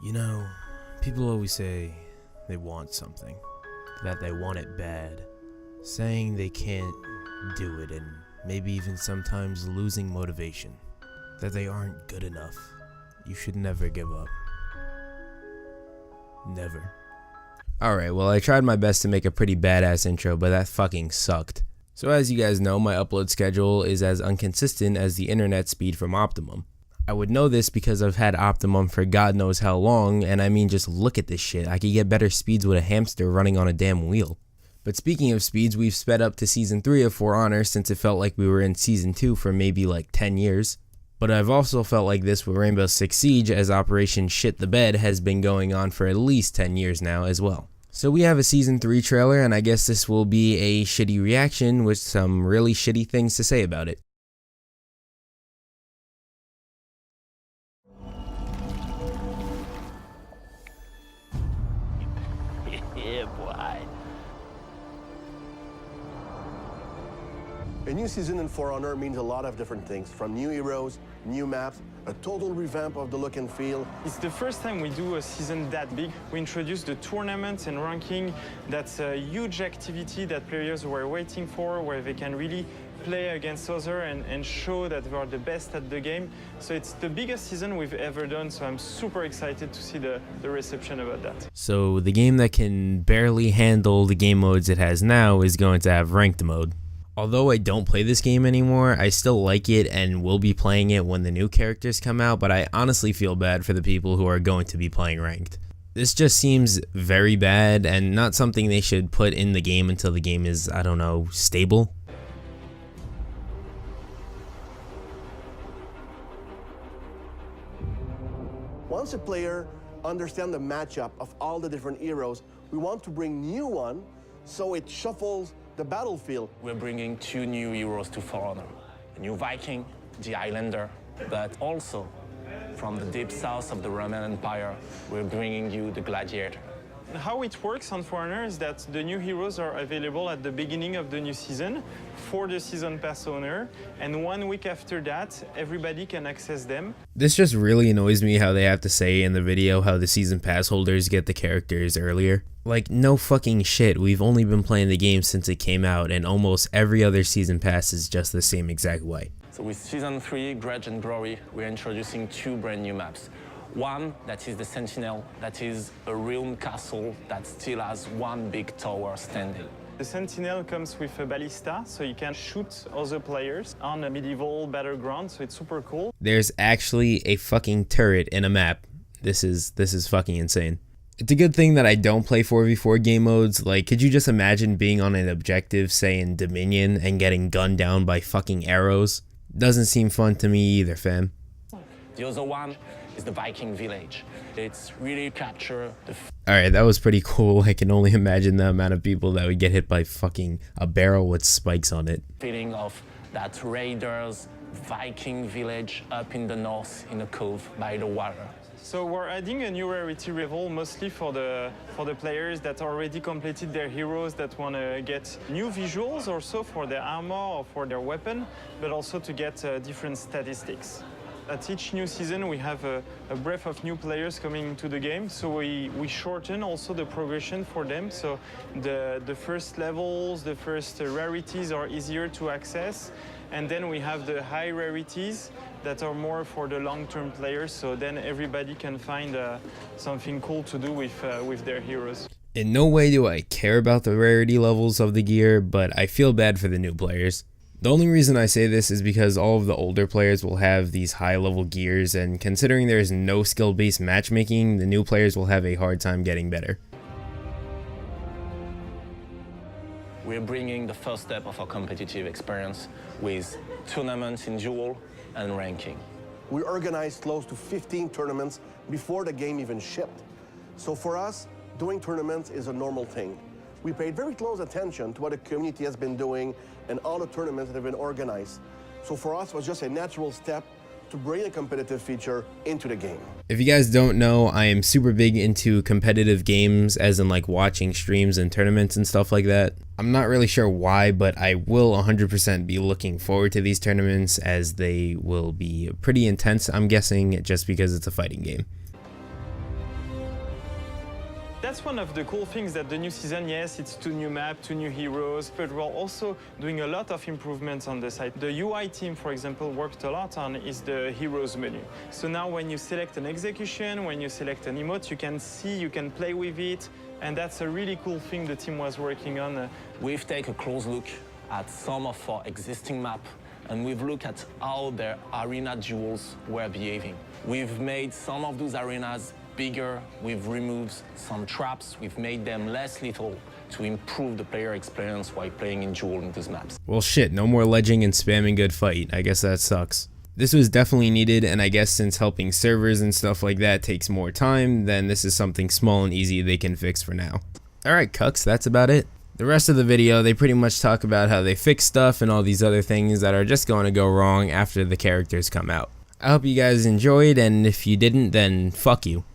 You know, people always say they want something, that they want it bad, saying they can't do it, and maybe even sometimes losing motivation, that they aren't good enough. You should never give up. Never. Alright, well I tried my best to make a pretty badass intro, but that fucking sucked. So as you guys know, my upload schedule is as inconsistent as the internet speed from Optimum. I would know this because I've had Optimum for God knows how long, and I mean just look at this shit. I could get better speeds with a hamster running on a damn wheel. But speaking of speeds, we've sped up to Season 3 of For Honor since it felt like we were in Season 2 for maybe like 10 years. But I've also felt like this with Rainbow Six Siege, as Operation Shit the Bed has been going on for at least 10 years now as well. So we have a Season 3 trailer, and I guess this will be a shitty reaction with some really shitty things to say about it. Yeah, boy. A new season in For Honor means a lot of different things, from new heroes, new maps, a total revamp of the look and feel. It's the first time we do a season that big. We introduced the tournaments and ranking. That's a huge activity that players were waiting for, where they can really play against others and show that they are the best at the game. So it's the biggest season we've ever done, so I'm super excited to see the reception about that. So the game that can barely handle the game modes it has now is going to have ranked mode. Although I don't play this game anymore, I still like it and will be playing it when the new characters come out, but I honestly feel bad for the people who are going to be playing ranked. This just seems very bad and not something they should put in the game until the game is, I don't know, stable. Once a player understands the matchup of all the different heroes, we want to bring new one so it shuffles the battlefield. We're bringing two new heroes to For Honor. A new Viking, the Highlander, but also from the deep south of the Roman Empire, we're bringing you the Gladiator. How it works on For Honor is that the new heroes are available at the beginning of the new season for the season pass owner, and 1 week after that, everybody can access them. This just really annoys me how they have to say in the video how the season pass holders get the characters earlier. Like, no fucking shit, we've only been playing the game since it came out, and almost every other season pass is just the same exact way. So with Season 3, Grudge and Glory, we're introducing two brand new maps. One, that is the Sentinel, that is a ruined castle that still has one big tower standing. The Sentinel comes with a ballista, so you can shoot other players on a medieval battleground, so it's super cool. There's actually a fucking turret in a map. This is fucking insane. It's a good thing that I don't play 4v4 game modes. Like, could you just imagine being on an objective, say in Dominion, and getting gunned down by fucking arrows? Doesn't seem fun to me either, fam. The other one is the Viking village. It's really capture the... Alright, that was pretty cool. I can only imagine the amount of people that would get hit by fucking a barrel with spikes on it. Feeling of that raiders Viking village up in the north in a cove by the water. So we're adding a new rarity level mostly for the players that already completed their heroes, that want to get new visuals also for their armor or for their weapon, but also to get different statistics. At each new season, we have a breadth of new players coming into the game, so we shorten also the progression for them. So the first levels, the first rarities are easier to access, and then we have the high rarities that are more for the long-term players, so then everybody can find something cool to do with their heroes. In no way do I care about the rarity levels of the gear, but I feel bad for the new players. The only reason I say this is because all of the older players will have these high-level gears, and considering there is no skill-based matchmaking, the new players will have a hard time getting better. We're bringing the first step of our competitive experience with tournaments in duel and ranking. We organized close to 15 tournaments before the game even shipped. So for us, doing tournaments is a normal thing. We paid very close attention to what the community has been doing and all the tournaments that have been organized. So for us, it was just a natural step to bring a competitive feature into the game. If you guys don't know, I am super big into competitive games, as in like watching streams and tournaments and stuff like that. I'm not really sure why, but I will 100% be looking forward to these tournaments, as they will be pretty intense, I'm guessing, just because it's a fighting game. That's one of the cool things that the new season, yes, it's 2 new maps, 2 new heroes, but we're also doing a lot of improvements on the site. The UI team, for example, worked a lot on is the heroes menu. So now when you select an execution, when you select an emote, you can see, you can play with it, and that's a really cool thing the team was working on. We've taken a close look at some of our existing maps, and we've looked at how their arena duels were behaving. We've made some of those arenas bigger, we've removed some traps, we've made them less lethal to improve the player experience while playing in duel in those maps. Well shit, no more ledging and spamming good fight. I guess that sucks. This was definitely needed, and I guess since helping servers and stuff like that takes more time, then this is something small and easy they can fix for now. Alright cucks, that's about it. The rest of the video, they pretty much talk about how they fix stuff and all these other things that are just going to go wrong after the characters come out. I hope you guys enjoyed, and if you didn't, then fuck you.